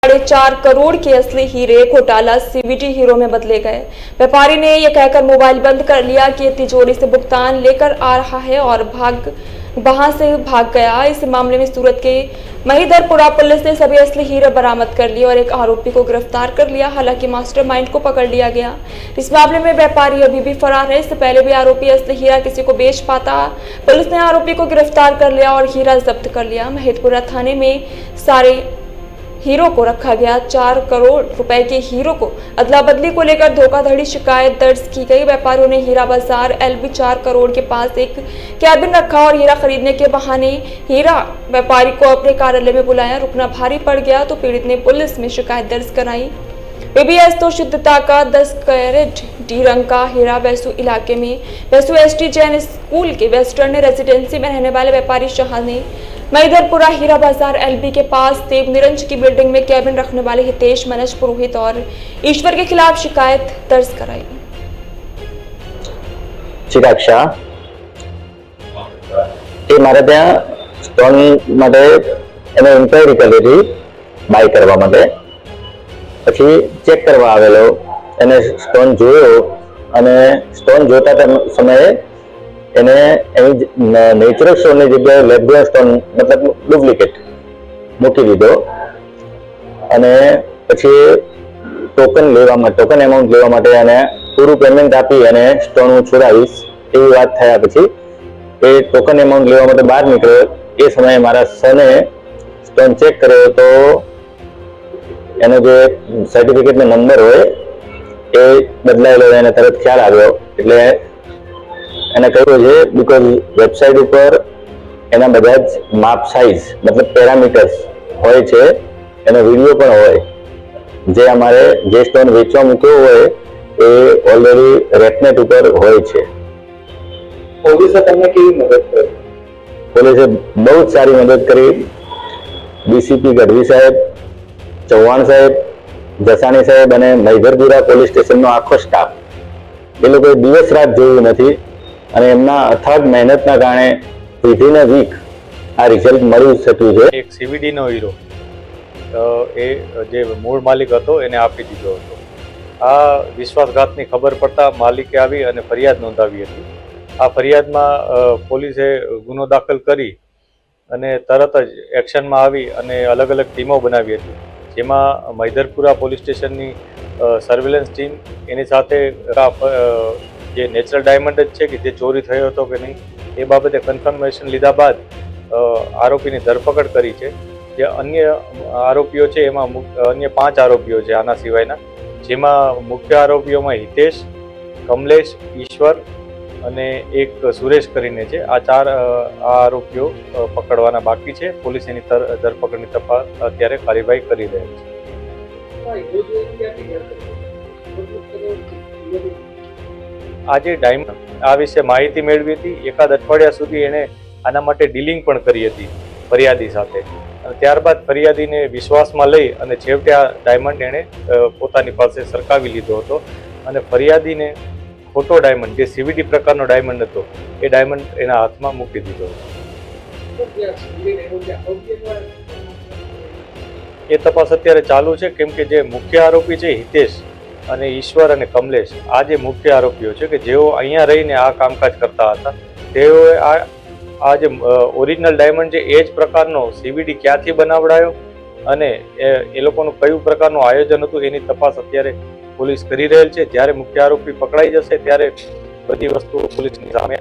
4 करोड़ के असली हीरे घोटाला सीवीडी हीरो में बदले गए। व्यापारी ने यह कहकर मोबाइल बंद कर लिया कि तिजोरी से भुगतान लेकर आ रहा है और वहां से भाग गया। इस मामले में सूरत के महिदरपुरा पुलिस ने सभी असली हीरे बरामद कर लिए और एक आरोपी को गिरफ्तार कर लिया। हालांकि मास्टरमाइंड को पकड़ लिया गया। इस मामले में व्यापारी अभी भी फरार है। इससे पहले भी आरोपी असली हीरा किसी को बेच पाता। पुलिस ने आरोपी को गिरफ्तार कर लिया और हीरा जब्त कर लिया। महिदरपुरा थाने में सारे हीरो को रखा गया। 4 करोड़ रुपए के हीरो को अदला बदली को लेकर धोखाधड़ी शिकायत दर्ज की गई। व्यापारियों ने हीरा बाजार LB 4 करोड़ के पास एक कैबिन रखा और हीरा खरीदने के बहाने हीरा व्यापारी को अपने कार्यालय में बुलाया। रुकना भारी पड़ गया तो पीड़ित ने पुलिस में शिकायत दर्ज कराई। PBS तो शुद्धता का 10 कैरेट D रंग का हीरा वैसू इलाके में वैसू ST जैन स्कूल के वेस्टर्न रेजिडेंसी में रहने वाले व्यापारी शाह ने महिदरपुरा हीरा बाजार LB के पास देव निरंज की बिल्डिंग में कैबिन रखने वाले हितेश, मनज पुरोहित और ईश्वर के खिलाफ शिकायत दर्ज कराई। मारे त्या स्टोन माटे एने इंक्वायरी करी थी बाय करवा माटे। પછી ચેક કરવા આવેલો એને સ્ટોન જોયો અને સ્ટોન જોતા સમયે એને નેચરલ સ્ટોનની જગ્યાએ લેબગ્રોન સ્ટોન મતલબ ડુપ્લિકેટ મૂકી દીધો અને પછી ટોકન એમાઉન્ટ લેવા માટે અને પૂરું પેમેન્ટ આપી અને સ્ટોન હું છોડાવીશ એવી વાત થયા પછી એ ટોકન એમાઉન્ટ લેવા માટે બહાર નીકળ્યો। એ સમયે મારા સને સ્ટોન ચેક કર્યો તો એનો જે સર્ટિફિકેટનો નંબર હોય એ બદલાયેલો એને તરત ખ્યાલ આવ્યો। એટલે એને કહ્યું છે બીકોઝ વેબસાઇટ ઉપર એના બધા જ માપ સાઇઝ મતલબ પેરામીટર્સ હોય છે, એનો વિડીયો પણ હોય। જે અમારે જે સ્ટોન વેચવા મૂક્યો હોય એ ઓલરેડી રેપનેટ ઉપર હોય છે। પોલીસે તમને કેવી મદદ કરી? પોલીસે બહુ જ સારી મદદ કરી। DCP ગઢવી સાહેબ, ચૌહાણ સાહેબ, જસાણી સાહેબ અને મહિદરપુરા પોલીસ સ્ટેશનનો આખો સ્ટાફ એ લોકોએ દિવસ રાત જોયું નથી અને એમના અથાગ મહેનતના કારણે વિધિન અ વીક આ રિઝલ્ટ મળી શક્યું છે। એક CVD નો હીરો એ જે મૂળ માલિક હતો એને આપી દીધો હતો। આ વિશ્વાસઘાતની ખબર પડતા માલિકે આવી અને ફરિયાદ નોંધાવી હતી। આ ફરિયાદમાં પોલીસે ગુનો દાખલ કરી અને તરત જ એક્શનમાં આવી અને અલગ અલગ ટીમો બનાવી હતી, જેમાં મહિદરપુરા પોલીસ સ્ટેશનની સર્વેલન્સ ટીમ એની સાથે જે નેચરલ ડાયમંડ જ છે કે જે ચોરી થયો હતો કે નહીં એ બાબતે કન્ફર્મેશન લીધા બાદ આરોપીની ધરપકડ કરી છે। જે અન્ય આરોપીઓ છે એમાં અન્ય 5 આરોપીઓ છે આના સિવાયના, જેમાં મુખ્ય આરોપીઓમાં હિતેશ, કમલેશ, ઈશ્વર અને એક સુરેશ કરીને છે। આ 4 આરોપીઓ પકડવાના બાકી છે। પોલીસ એની ધરપકડની તપાસ અત્યારે કાર્યવાહી કરી રહી છે। આજે ડાયમંડ આ વિશે માહિતી મેળવી હતી। એકાદ અઠવાડિયા સુધી એણે આના માટે ડીલિંગ પણ કરી હતી ફરિયાદી સાથે અને ત્યારબાદ ફરિયાદીને વિશ્વાસમાં લઈ અને છેવટે આ ડાયમંડ એણે પોતાની પાસે સરકાવી લીધો હતો અને ફરિયાદીને ખોટો ડાયમંડ જે CVD પ્રકારનો ડાયમંડ હતો એ ડાયમંડ એના હાથમાં મૂકી દીધો હતો। એ તપાસ અત્યારે ચાલુ છે, કેમ કે જે મુખ્ય આરોપી છે હિતેશ અને ઈશ્વર અને કમલેશ આ જે મુખ્ય આરોપીઓ છે કે જેઓ અહીંયા રહીને આ કામકાજ કરતા હતા, તેઓએ આ જે ઓરિજિનલ ડાયમંડ છે એ જ પ્રકારનો CVD ક્યાંથી બનાવડાયો અને એ લોકોનું કયું પ્રકારનું આયોજન હતું એની તપાસ અત્યારે પોલીસ કરી રહેલ છે। જ્યારે મુખ્ય આરોપી પકડાઈ જશે ત્યારે બધી વસ્તુઓ પોલીસની સામે